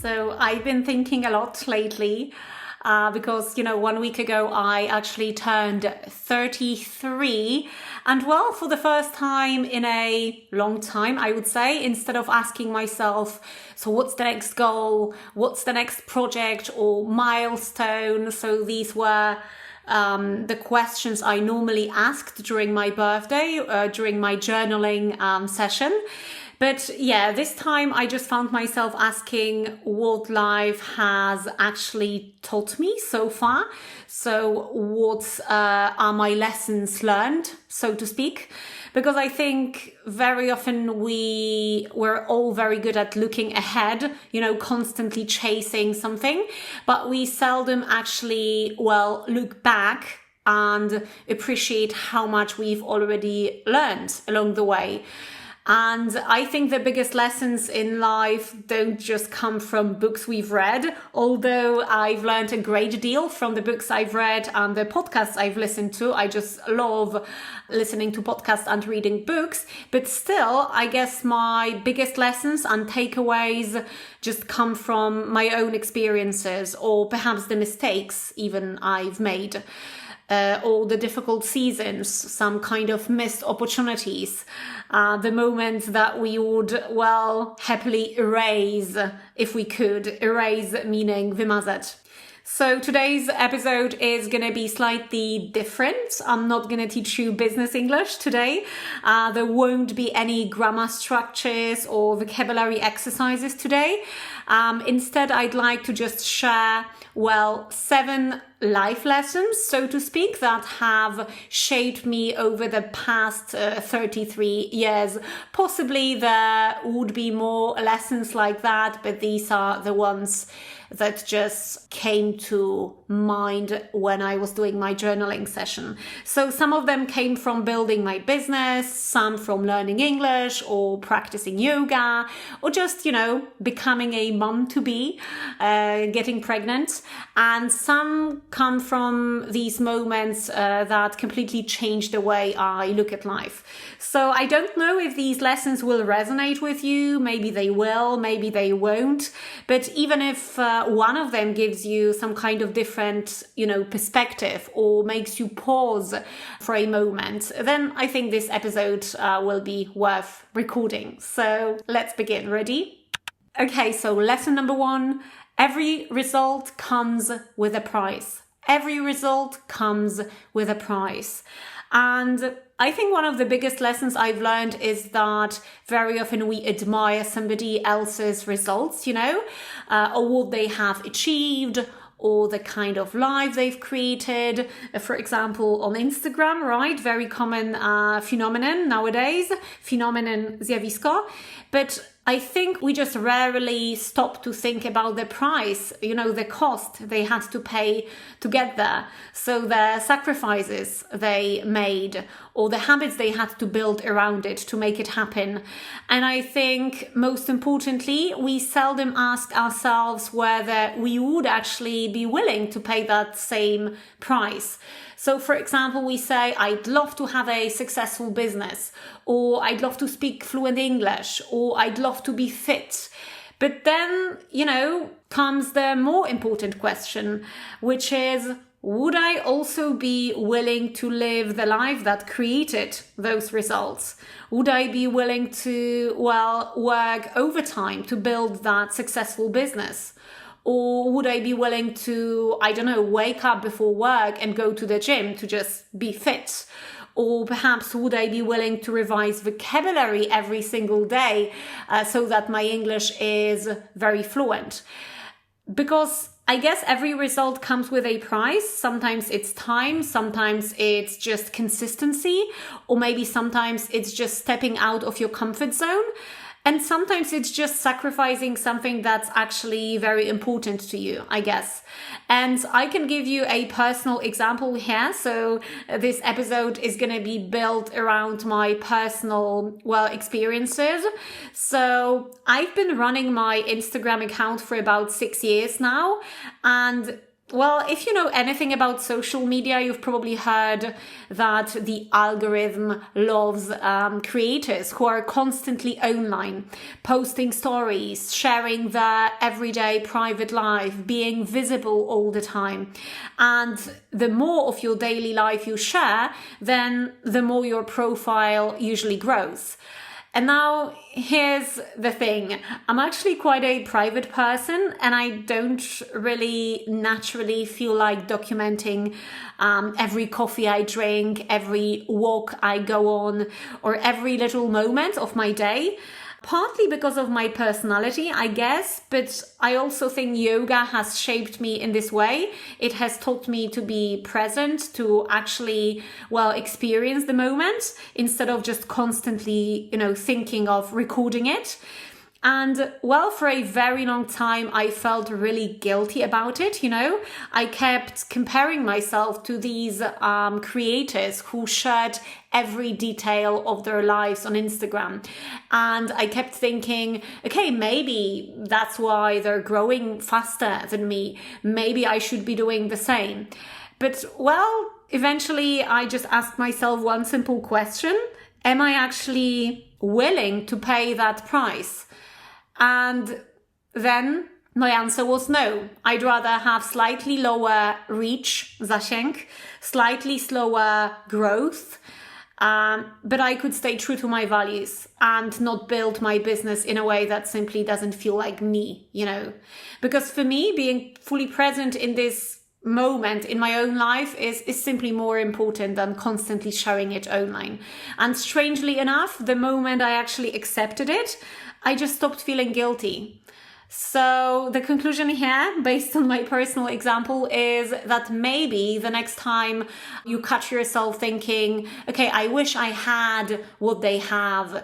So I've been thinking a lot lately because, 1 week ago I actually turned 33. And well, for the first time in a long time, I would say, instead of asking myself, so what's the next goal? What's the next project or milestone? So these were the questions I normally asked during my birthday, during my journaling session. But yeah, this time I just found myself asking what life has actually taught me so far. So what are my lessons learned, so to speak? Because I think very often we're all very good at looking ahead, constantly chasing something, but we seldom actually, look back and appreciate how much we've already learned along the way. And I think the biggest lessons in life don't just come from books we've read, although I've learned a great deal from the books I've read and the podcasts I've listened to. I just love listening to podcasts and reading books. But still, I guess my biggest lessons and takeaways just come from my own experiences, or perhaps the mistakes even I've made. Or the difficult seasons, some kind of missed opportunities, the moments that we would, happily erase if we could. Erase meaning wymazać. So today's episode is going to be slightly different. I'm not going to teach you business English today. There won't be any grammar structures or vocabulary exercises today. Instead, I'd like to just share, 7 life lessons, so to speak, that have shaped me over the past 33 years. Possibly there would be more lessons like that, but these are the ones that just came to mind when I was doing my journaling session. So some of them came from building my business, some from learning English or practicing yoga, or just, becoming a mom-to-be, getting pregnant. And some come from these moments that completely changed the way I look at life. So I don't know if these lessons will resonate with you. Maybe they will, maybe they won't. But even if one of them gives you some kind of different, perspective or makes you pause for a moment, then I think this episode will be worth recording. So let's begin. Ready? Okay, so lesson number 1, every result comes with a price. Every result comes with a price. And I think one of the biggest lessons I've learned is that very often we admire somebody else's results, or what they have achieved, or the kind of life they've created. For example, on Instagram, right? Very common phenomenon nowadays, zjawisko. But I think we just rarely stop to think about the price, the cost they had to pay to get there. So the sacrifices they made, or the habits they had to build around it to make it happen. And I think most importantly, we seldom ask ourselves whether we would actually be willing to pay that same price. So for example, we say, I'd love to have a successful business, or I'd love to speak fluent English, or I'd love to be fit. But then, comes the more important question, which is, would I also be willing to live the life that created those results? Would I be willing to, work overtime to build that successful business? Or would I be willing to, wake up before work and go to the gym to just be fit? Or perhaps would I be willing to revise vocabulary every single day so that my English is very fluent? Because I guess every result comes with a price. Sometimes it's time, sometimes it's just consistency, or maybe sometimes it's just stepping out of your comfort zone. And sometimes it's just sacrificing something that's actually very important to you, I guess. And I can give you a personal example here. So this episode is going to be built around my personal, experiences. So I've been running my Instagram account for about 6 years now. And Well, if you know anything about social media, you've probably heard that the algorithm loves creators who are constantly online, posting stories, sharing their everyday private life, being visible all the time. And the more of your daily life you share, then the more your profile usually grows. And now here's the thing. I'm actually quite a private person and I don't really naturally feel like documenting every coffee I drink, every walk I go on, or every little moment of my day. Partly because of my personality, I guess, but I also think yoga has shaped me in this way. It has taught me to be present, to actually, experience the moment instead of just constantly, thinking of recording it. And for a very long time, I felt really guilty about it, I kept comparing myself to these creators who shared every detail of their lives on Instagram. And I kept thinking, okay, maybe that's why they're growing faster than me. Maybe I should be doing the same. But eventually I just asked myself one simple question. Am I actually willing to pay that price? And then my answer was no. I'd rather have slightly lower reach, zasięg, slightly slower growth, but I could stay true to my values and not build my business in a way that simply doesn't feel like me, Because for me, being fully present in this moment in my own life is simply more important than constantly sharing it online. And strangely enough, the moment I actually accepted it, I just stopped feeling guilty. So the conclusion here, based on my personal example, is that maybe the next time you catch yourself thinking, okay, I wish I had what they have,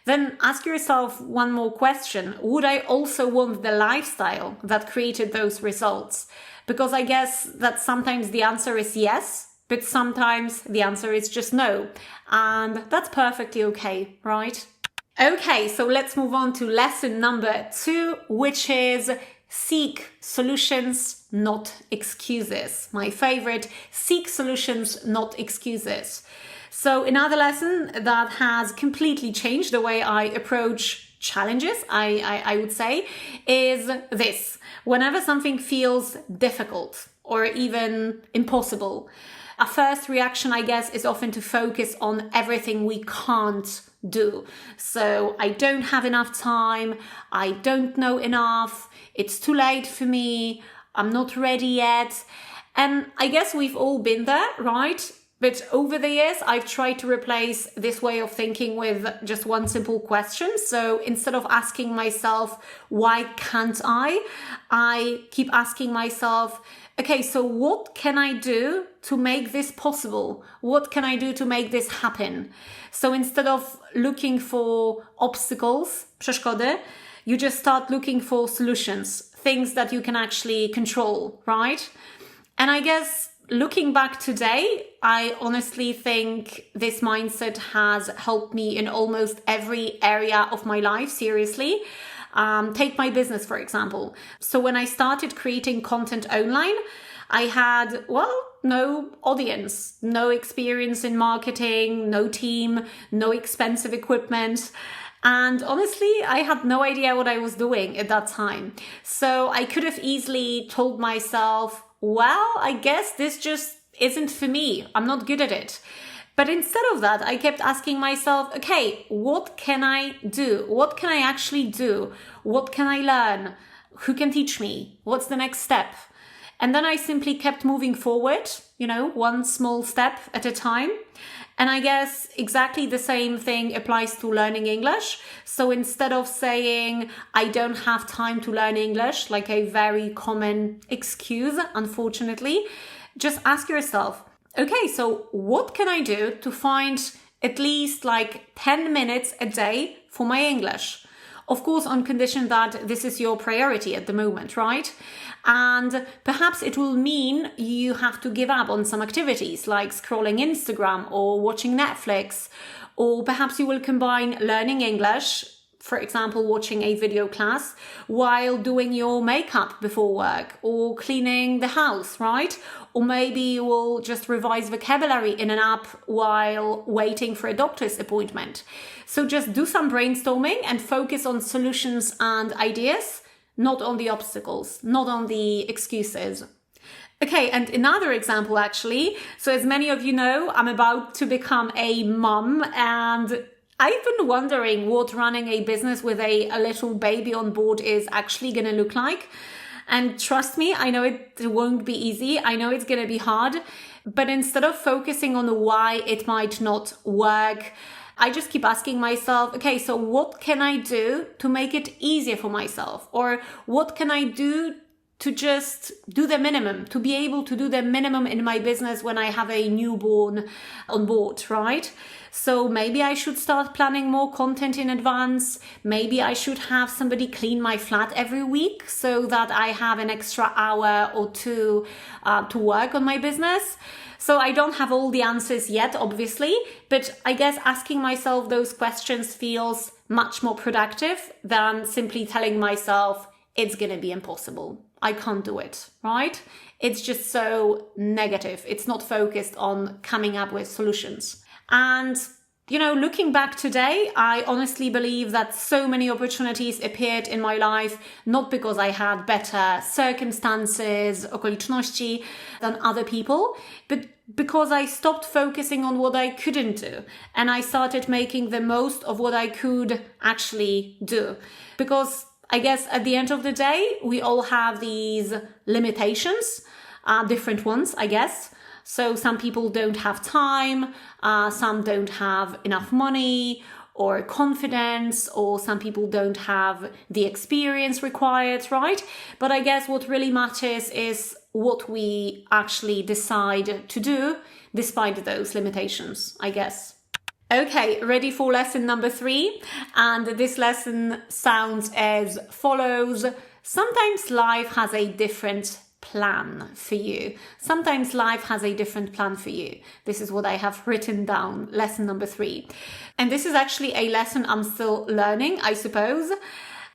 then ask yourself one more question. Would I also want the lifestyle that created those results? Because I guess that sometimes the answer is yes, but sometimes the answer is just no. And that's perfectly okay, right? Okay, so let's move on to lesson number 2, which is seek solutions, not excuses. My favorite, seek solutions, not excuses. So another lesson that has completely changed the way I approach challenges, I would say, is this. Whenever something feels difficult or even impossible, a first reaction, I guess, is often to focus on everything we can't do. So I don't have enough time, I don't know enough, it's too late for me, I'm not ready yet. And I guess we've all been there, right? But over the years, I've tried to replace this way of thinking with just one simple question. So instead of asking myself, why can't I keep asking myself, okay, so what can I do to make this possible? What can I do to make this happen? So instead of looking for obstacles, przeszkody, you just start looking for solutions, things that you can actually control, right? And I guess looking back today, I honestly think this mindset has helped me in almost every area of my life, seriously. Take my business, for example. So when I started creating content online, I had, no audience, no experience in marketing, no team, no expensive equipment. And honestly, I had no idea what I was doing at that time. So I could have easily told myself, I guess this just isn't for me. I'm not good at it. But instead of that, I kept asking myself, okay, what can I do? What can I actually do? What can I learn? Who can teach me? What's the next step? And then I simply kept moving forward, one small step at a time. And I guess exactly the same thing applies to learning English. So instead of saying, I don't have time to learn English, like a very common excuse, unfortunately, just ask yourself, okay, so what can I do to find at least 10 minutes a day for my English? Of course, on condition that this is your priority at the moment, right? And perhaps it will mean you have to give up on some activities like scrolling Instagram or watching Netflix, or perhaps you will combine learning English for example, watching a video class while doing your makeup before work or cleaning the house, right? Or maybe you will just revise vocabulary in an app while waiting for a doctor's appointment. So just do some brainstorming and focus on solutions and ideas, not on the obstacles, not on the excuses. Okay, and another example actually. So as many of you know, I'm about to become a mum, and I've been wondering what running a business with a little baby on board is actually going to look like. And trust me, I know it won't be easy. I know it's going to be hard. But instead of focusing on why it might not work, I just keep asking myself, okay, so what can I do to make it easier for myself? Or what can I do to just do the minimum, to be able to do the minimum in my business when I have a newborn on board, right? So maybe I should start planning more content in advance. Maybe I should have somebody clean my flat every week so that I have an extra hour or two to work on my business. So I don't have all the answers yet, obviously, but I guess asking myself those questions feels much more productive than simply telling myself it's going to be impossible. I can't do it, right? It's just so negative. It's not focused on coming up with solutions. And, you know, looking back today, I honestly believe that so many opportunities appeared in my life, not because I had better circumstances, okoliczności than other people, but because I stopped focusing on what I couldn't do. And I started making the most of what I could actually do. Because I guess at the end of the day, we all have these limitations, different ones, I guess. So some people don't have time, some don't have enough money or confidence, or some people don't have the experience required, right? But I guess what really matters is what we actually decide to do despite those limitations, I guess. Okay, ready for lesson number 3? And this lesson sounds as follows. Sometimes life has a different plan for you. Sometimes life has a different plan for you. This is what I have written down, lesson number 3. And this is actually a lesson I'm still learning, I suppose,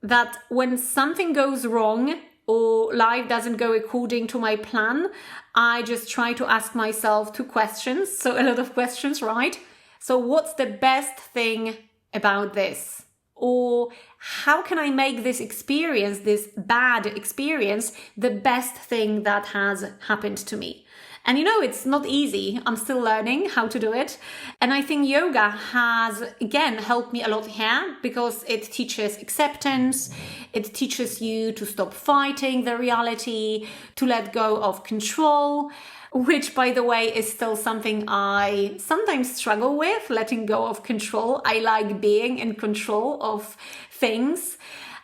that when something goes wrong or life doesn't go according to my plan, I just try to ask myself 2 questions. So a lot of questions, right? So what's the best thing about this? Or how can I make this experience, this bad experience, the best thing that has happened to me? And you know, it's not easy. I'm still learning how to do it. And I think yoga has, again, helped me a lot here because it teaches acceptance. It teaches you to stop fighting the reality, to let go of control, which, by the way, is still something I sometimes struggle with, letting go of control. I like being in control of things.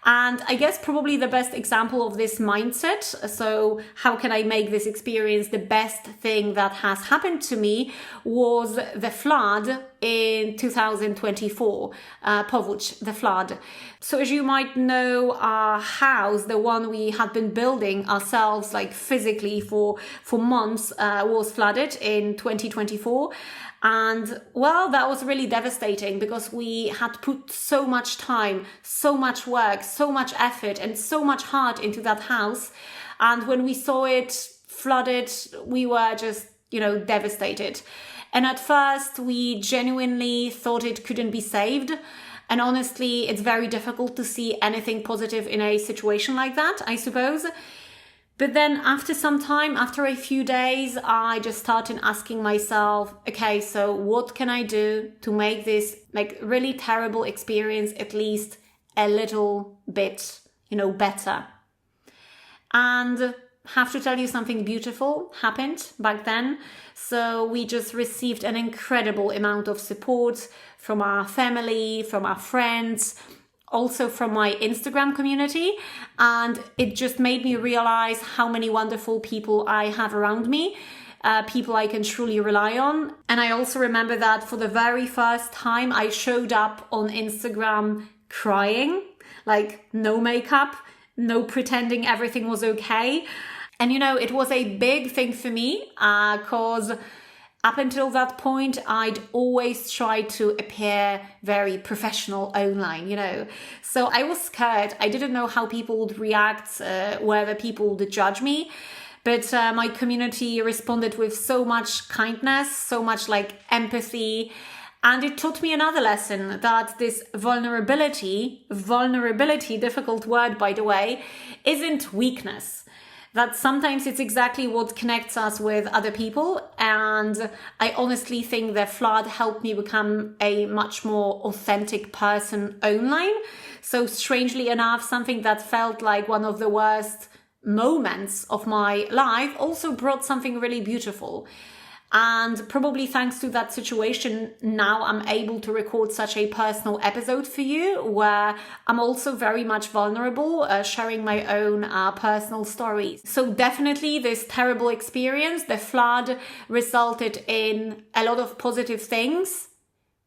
And I guess probably the best example of this mindset, so how can I make this experience the best thing that has happened to me, was the flood in 2024, powódź, the flood. So as you might know, our house, the one we had been building ourselves like physically for months, was flooded in 2024. And well, that was really devastating because we had put so much time, so much work, so much effort and so much heart into that house. And when we saw it flooded, we were just, devastated. And at first we genuinely thought it couldn't be saved. And honestly, it's very difficult to see anything positive in a situation like that, I suppose. But then after some time, after a few days, I just started asking myself, okay, so what can I do to make this really terrible experience at least a little bit, better? And have to tell you something beautiful happened back then. So we just received an incredible amount of support from our family, from our friends, also from my Instagram community. And it just made me realize how many wonderful people I have around me, people I can truly rely on. And I also remember that for the very first time, I showed up on Instagram crying, no makeup, no pretending everything was okay. And it was a big thing for me because up until that point, I'd always tried to appear very professional online, So I was scared. I didn't know how people would react, whether people would judge me. But my community responded with so much kindness, so much empathy. And it taught me another lesson, that this vulnerability, difficult word by the way, isn't weakness. That sometimes it's exactly what connects us with other people. And I honestly think that flood helped me become a much more authentic person online. So strangely enough, something that felt like one of the worst moments of my life also brought something really beautiful. And probably thanks to that situation, now I'm able to record such a personal episode for you, where I'm also very much vulnerable, sharing my own personal stories. So definitely this terrible experience, the flood, resulted in a lot of positive things,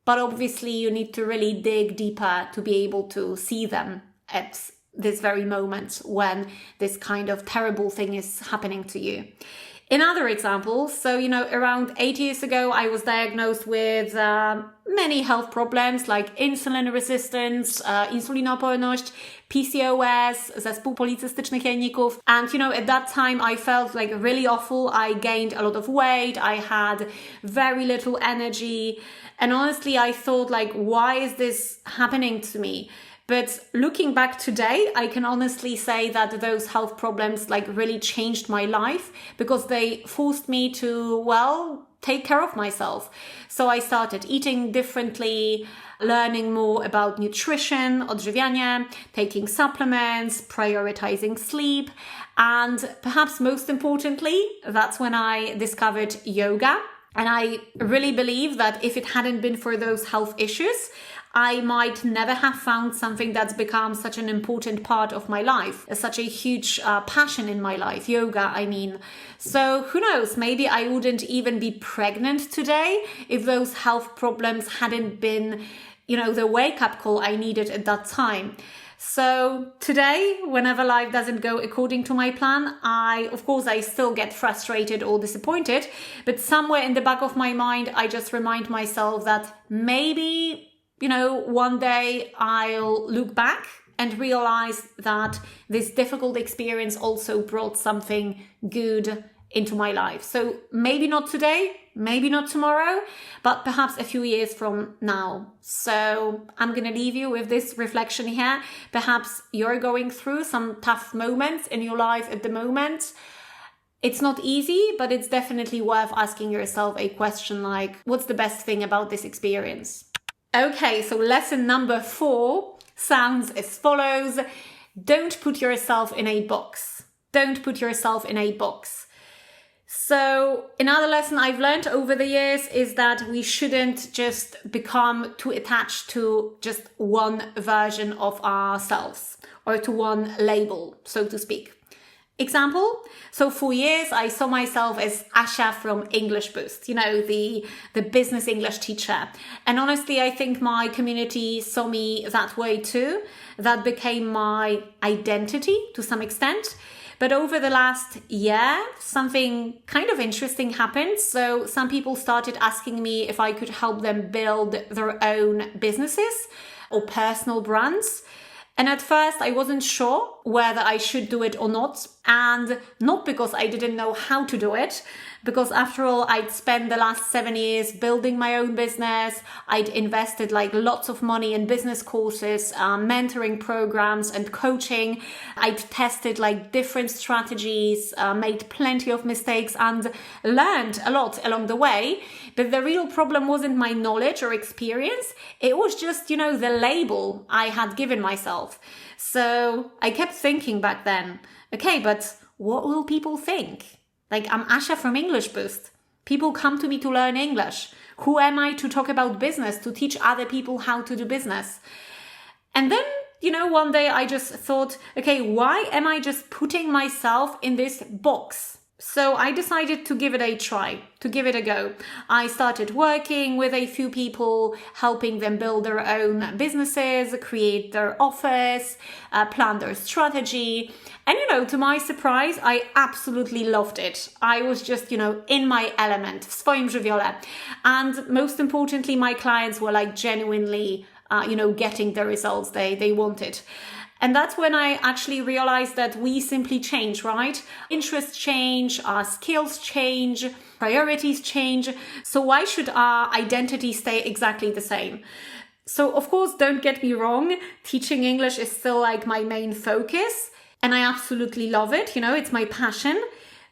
but obviously you need to really dig deeper to be able to see them at this very moment when this kind of terrible thing is happening to you. In other examples, so, around 8 years ago, I was diagnosed with many health problems like insulin resistance, insulinooporność, PCOS, zespół policystycznych jajników. And, at that time, I felt really awful. I gained a lot of weight. I had very little energy. And honestly, I thought why is this happening to me? But looking back today, I can honestly say that those health problems really changed my life, because they forced me to, take care of myself. So I started eating differently, learning more about nutrition, odżywianie, taking supplements, prioritizing sleep. And perhaps most importantly, that's when I discovered yoga. And I really believe that if it hadn't been for those health issues, I might never have found something that's become such an important part of my life, such a huge passion in my life, yoga, I mean. So who knows, maybe I wouldn't even be pregnant today if those health problems hadn't been, the wake-up call I needed at that time. So today, whenever life doesn't go according to my plan, I still get frustrated or disappointed, but somewhere in the back of my mind, I just remind myself that maybe one day I'll look back and realize that this difficult experience also brought something good into my life. So maybe not today, maybe not tomorrow, but perhaps a few years from now. So I'm going to leave you with this reflection here. Perhaps you're going through some tough moments in your life at the moment. It's not easy, but it's definitely worth asking yourself a question like, what's the best thing about this experience? Okay, so lesson number 4 sounds as follows. Don't put yourself in a box. Don't put yourself in a box. So another lesson I've learned over the years is that we shouldn't just become too attached to just one version of ourselves or to one label, so to speak. Example, so for years I saw myself as Asia from English Boost, the business English teacher. And honestly, I think my community saw me that way too. That became my identity to some extent. But over the last year, something kind of interesting happened. So some people started asking me if I could help them build their own businesses or personal brands. And at first, I wasn't sure whether I should do it or not. And not because I didn't know how to do it, because after all, I'd spent the last 7 years building my own business. I'd invested lots of money in business courses, mentoring programs and coaching. I'd tested different strategies, made plenty of mistakes and learned a lot along the way. But the real problem wasn't my knowledge or experience. It was just, the label I had given myself. So I kept thinking back then, okay, but what will people think? I'm Asia from English Boost. People come to me to learn English. Who am I to talk about business, to teach other people how to do business? And then, one day I just thought, okay, why am I just putting myself in this box? So I decided to give it a try, to give it a go. I started working with a few people, helping them build their own businesses, create their office, plan their strategy. And, to my surprise, I absolutely loved it. I was just, in my element, w swoim żywiole. And most importantly, my clients were like genuinely, getting the results they wanted. And that's when I actually realized that we simply change, right? Interests change, our skills change, priorities change. So why should our identity stay exactly the same? So of course, don't get me wrong, teaching English is still like my main focus. And I absolutely love it. It's my passion.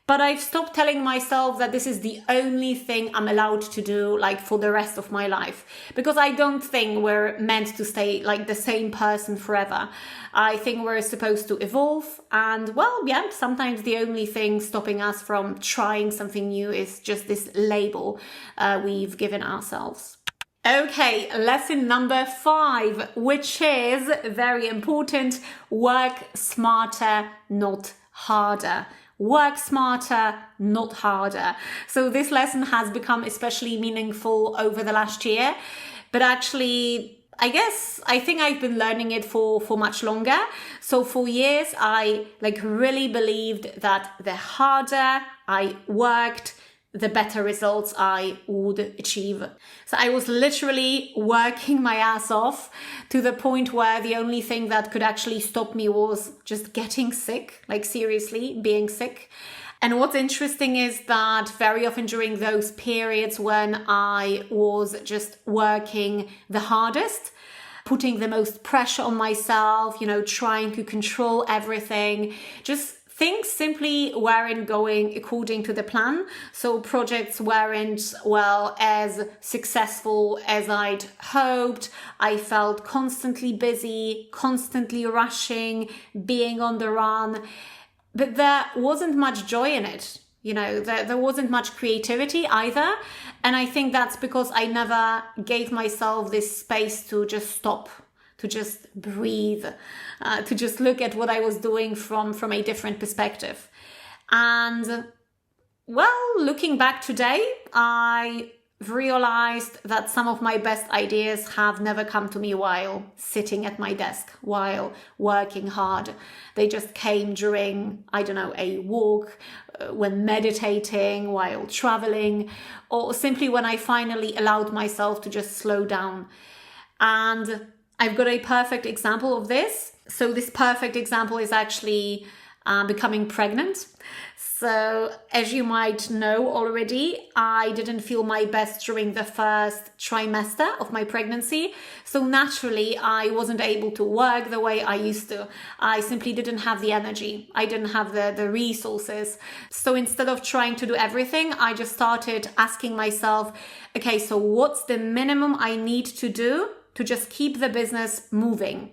But I've stopped telling myself that this is the only thing I'm allowed to do like for the rest of my life. Because I don't think we're meant to stay like the same person forever. I think we're supposed to evolve. And sometimes the only thing stopping us from trying something new is just this label we've given ourselves. Okay, lesson number 5, which is very important. Work smarter, not harder. Work smarter, not harder. So this lesson has become especially meaningful over the last year. But actually, I think I've been learning it for much longer. So for years, I really believed that the harder I worked, the better results I would achieve. So I was literally working my ass off to the point where the only thing that could actually stop me was just getting sick, like seriously being sick. And what's interesting is that very often during those periods when I was just working the hardest, putting the most pressure on myself, trying to control everything, just things simply weren't going according to the plan. So projects weren't, as successful as I'd hoped. I felt constantly busy, constantly rushing, being on the run. But there wasn't much joy in it. There wasn't much creativity either. And I think that's because I never gave myself this space to just stop, to just breathe, to just look at what I was doing from a different perspective. And looking back today, I realized that some of my best ideas have never come to me while sitting at my desk, while working hard. They just came during, a walk, when meditating, while traveling, or simply when I finally allowed myself to just slow down. And I've got a perfect example of this. So this perfect example is actually becoming pregnant. So as you might know already, I didn't feel my best during the first trimester of my pregnancy. So naturally, I wasn't able to work the way I used to. I simply didn't have the energy. I didn't have the resources. So instead of trying to do everything, I just started asking myself, okay, so what's the minimum I need to do to just keep the business moving?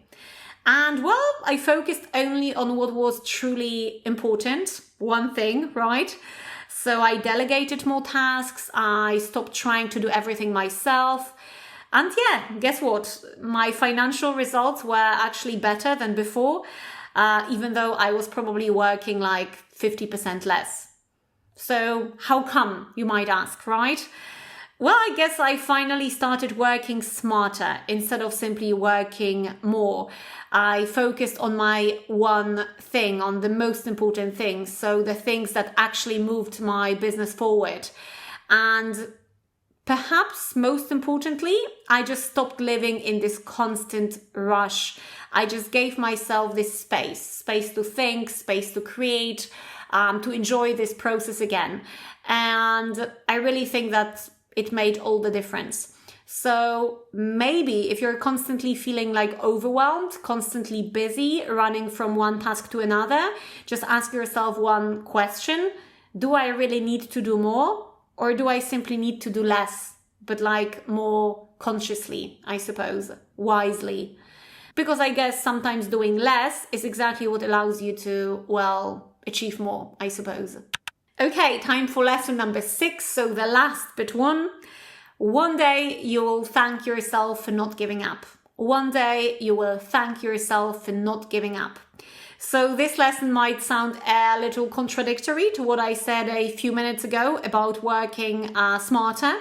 And I focused only on what was truly important, one thing, right? So I delegated more tasks, I stopped trying to do everything myself. And guess what? My financial results were actually better than before, even though I was probably working like 50% less. So how come, you might ask, right? I guess I finally started working smarter instead of simply working more. I focused on my one thing, on the most important things. So the things that actually moved my business forward. And perhaps most importantly, I just stopped living in this constant rush. I just gave myself this space to think, space to create, to enjoy this process again. And I really think that it made all the difference. So maybe if you're constantly feeling like overwhelmed, constantly busy, running from one task to another, just ask yourself one question. Do I really need to do more? Or do I simply need to do less, but like more consciously, I suppose, wisely? Because I guess sometimes doing less is exactly what allows you to, achieve more, I suppose. Okay, time for lesson number 6. So the last but one. One day you will thank yourself for not giving up. One day you will thank yourself for not giving up. So this lesson might sound a little contradictory to what I said a few minutes ago about working smarter,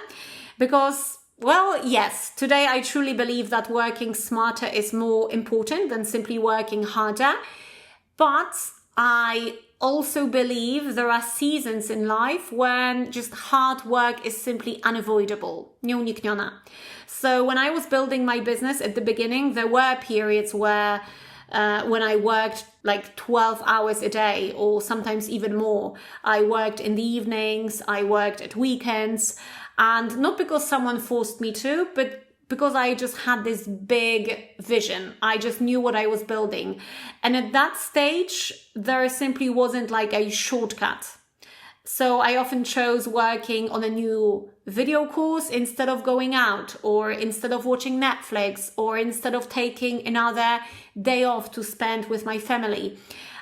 because, well, yes, today I truly believe that working smarter is more important than simply working harder, but I also believe there are seasons in life when just hard work is simply unavoidable, nieunikniona. So when I was building my business at the beginning, there were periods where when I worked like 12 hours a day or sometimes even more. I worked in the evenings, I worked at weekends, and not because someone forced me to, but because I just had this big vision. I just knew what I was building. And at that stage, there simply wasn't like a shortcut. So I often chose working on a new video course instead of going out, or instead of watching Netflix, or instead of taking another day off to spend with my family.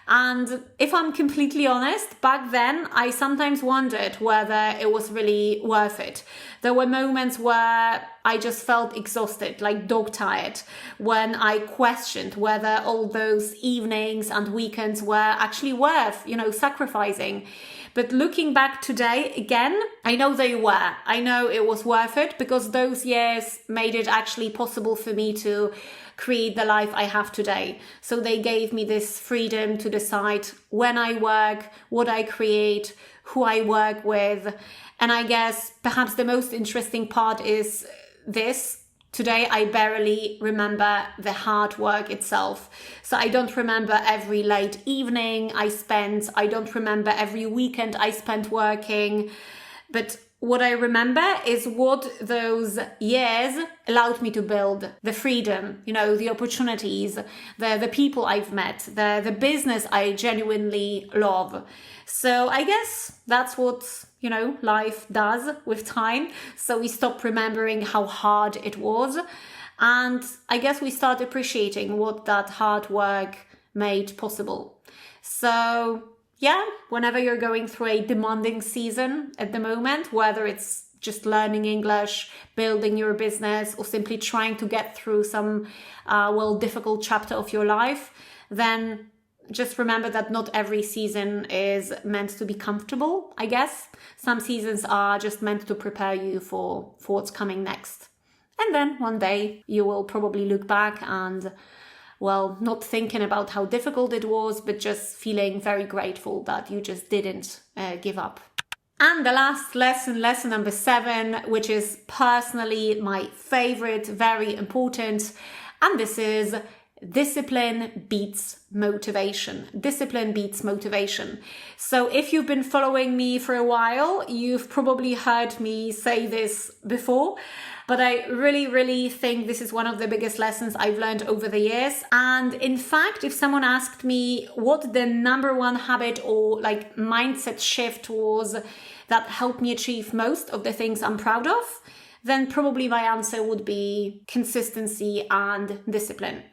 And if I'm completely honest, back then I sometimes wondered whether it was really worth it. There were moments where I just felt exhausted, like dog-tired, when I questioned whether all those evenings and weekends were actually worth, sacrificing. But looking back today, again, I know they were. I know it was worth it because those years made it actually possible for me to create the life I have today. So they gave me this freedom to decide when I work, what I create, who I work with. And I guess perhaps the most interesting part is this. Today, I barely remember the hard work itself. So I don't remember every late evening I spent. I don't remember every weekend I spent working. But what I remember is what those years allowed me to build. The freedom, the opportunities, the people I've met, the business I genuinely love. So I guess that's what life does with time. So we stop remembering how hard it was. And I guess we start appreciating what that hard work made possible. So yeah, whenever you're going through a demanding season at the moment, whether it's just learning English, building your business, or simply trying to get through some, difficult chapter of your life, then just remember that not every season is meant to be comfortable, I guess. Some seasons are just meant to prepare you for what's coming next. And then one day you will probably look back and, not thinking about how difficult it was, but just feeling very grateful that you just didn't give up. And the last lesson number 7, which is personally my favorite, very important, and this is discipline beats motivation. Discipline beats motivation. So if you've been following me for a while, you've probably heard me say this before, but I really, really think this is one of the biggest lessons I've learned over the years. And in fact, if someone asked me what the number one habit or mindset shift was that helped me achieve most of the things I'm proud of, then probably my answer would be consistency and discipline.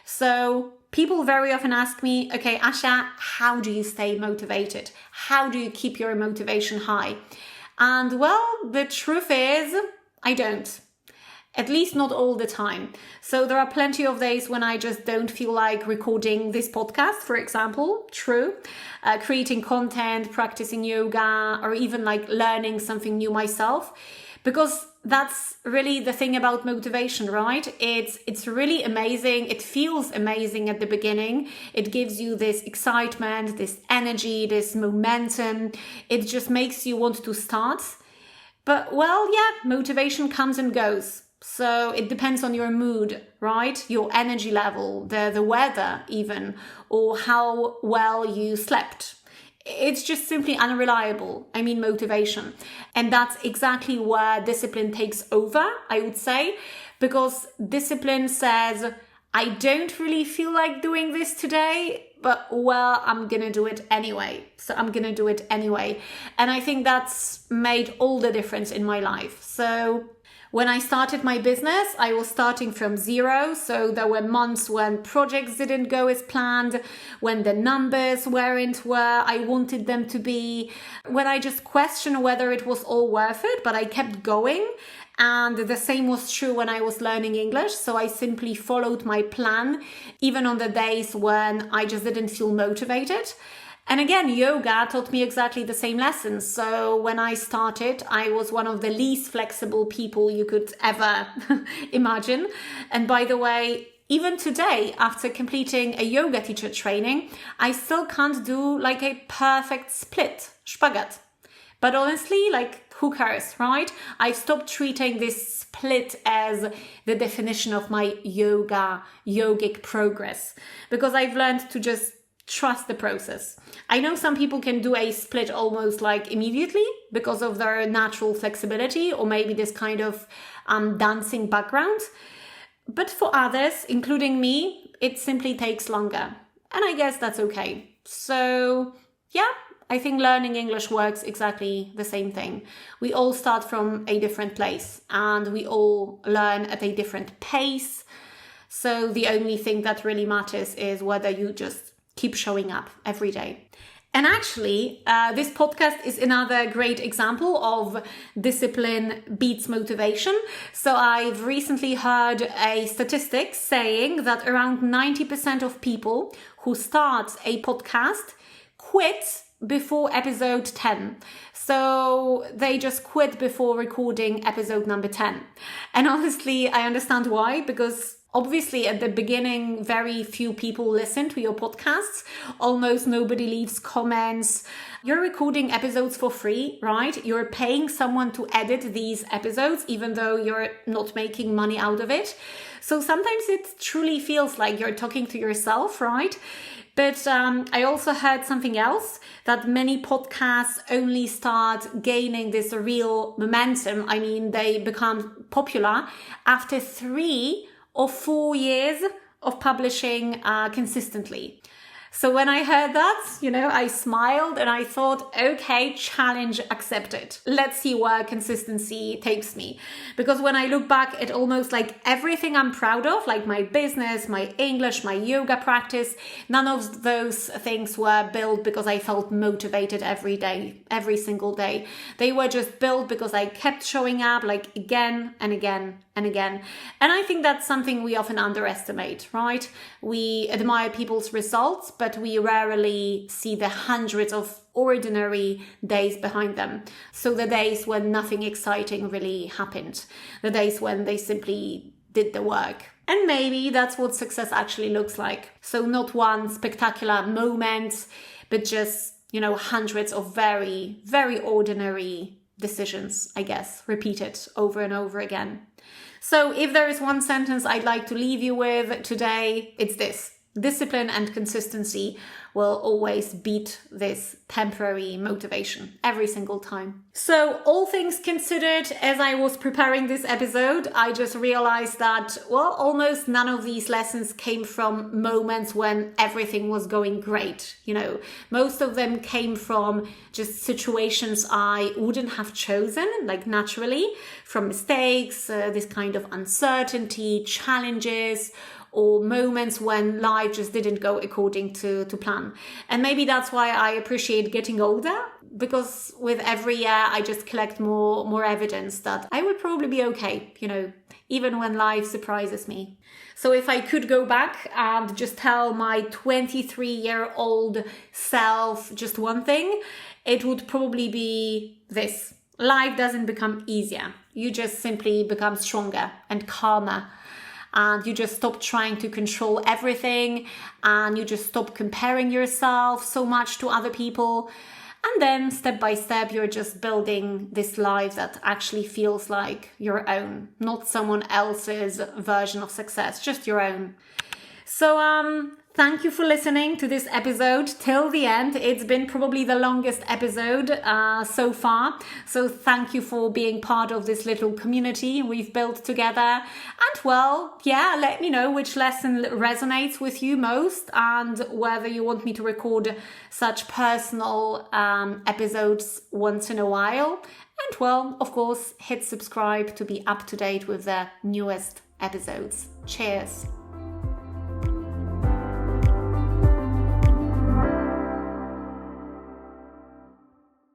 So people very often ask me, okay, Asia, how do you stay motivated? How do you keep your motivation high? And the truth is, I don't. At least not all the time. So there are plenty of days when I just don't feel like recording this podcast, for example, true. Creating content, practicing yoga, or even learning something new myself. Because that's really the thing about motivation, right? It's really amazing. It feels amazing at the beginning. It gives you this excitement, this energy, this momentum. It just makes you want to start. But motivation comes and goes. So it depends on your mood, right? Your energy level, the weather even, or how well you slept. It's just simply unreliable. Motivation. And that's exactly where discipline takes over, I would say, because discipline says, I don't really feel like doing this today, but I'm gonna do it anyway. So I'm gonna do it anyway. And I think that's made all the difference in my life. So when I started my business, I was starting from zero. So there were months when projects didn't go as planned, when the numbers weren't where I wanted them to be, when I just questioned whether it was all worth it, but I kept going. And the same was true when I was learning English. So I simply followed my plan, even on the days when I just didn't feel motivated. And again, yoga taught me exactly the same lessons. So when I started, I was one of the least flexible people you could ever imagine. And by the way, even today, after completing a yoga teacher training, I still can't do like a perfect split, spagat. But honestly, like, who cares, right? I've stopped treating this split as the definition of my yogic progress, because I've learned to just trust the process. I know some people can do a split almost like immediately because of their natural flexibility or maybe this kind of dancing background. But for others, including me, it simply takes longer. And I guess that's okay. So yeah, I think learning English works exactly the same thing. We all start from a different place and we all learn at a different pace. So the only thing that really matters is whether you just keep showing up every day. And actually, this podcast is another great example of discipline beats motivation. So I've recently heard a statistic saying that around 90% of people who start a podcast quit before episode 10. So they just quit before recording episode number 10. And honestly, I understand why, because obviously, at the beginning, very few people listen to your podcasts. Almost nobody leaves comments. You're recording episodes for free, right? You're paying someone to edit these episodes, even though you're not making money out of it. So sometimes it truly feels like you're talking to yourself, right? But I also heard something else, that many podcasts only start gaining this real momentum. I mean, they become popular after 3 or 4 years of publishing consistently. So when I heard that, I smiled and I thought, okay, challenge accepted. Let's see where consistency takes me. Because when I look back at almost like everything I'm proud of, like my business, my English, my yoga practice, none of those things were built because I felt motivated every day, every single day. They were just built because I kept showing up like again and again and again. And I think that's something we often underestimate, right? We admire people's results, but we rarely see the hundreds of ordinary days behind them. So the days when nothing exciting really happened, the days when they simply did the work. And maybe that's what success actually looks like. So not one spectacular moment, but just, hundreds of very, very ordinary decisions, I guess, repeated over and over again. So if there is one sentence I'd like to leave you with today, it's this: discipline and consistency will always beat this temporary motivation every single time. So all things considered, as I was preparing this episode, I just realized that, almost none of these lessons came from moments when everything was going great. Most of them came from just situations I wouldn't have chosen, like naturally, from mistakes, this kind of uncertainty, challenges, or moments when life just didn't go according to plan. And maybe that's why I appreciate getting older, because with every year I just collect more evidence that I will probably be okay, even when life surprises me. So if I could go back and just tell my 23-year-old self just one thing, it would probably be this: life doesn't become easier. You just simply become stronger and calmer. And you just stop trying to control everything, and you just stop comparing yourself so much to other people. And then step by step, you're just building this life that actually feels like your own, not someone else's version of success, just your own. So, thank you for listening to this episode till the end. It's been probably the longest episode so far. So thank you for being part of this little community we've built together. And let me know which lesson resonates with you most and whether you want me to record such personal episodes once in a while. And of course, hit subscribe to be up to date with the newest episodes. Cheers.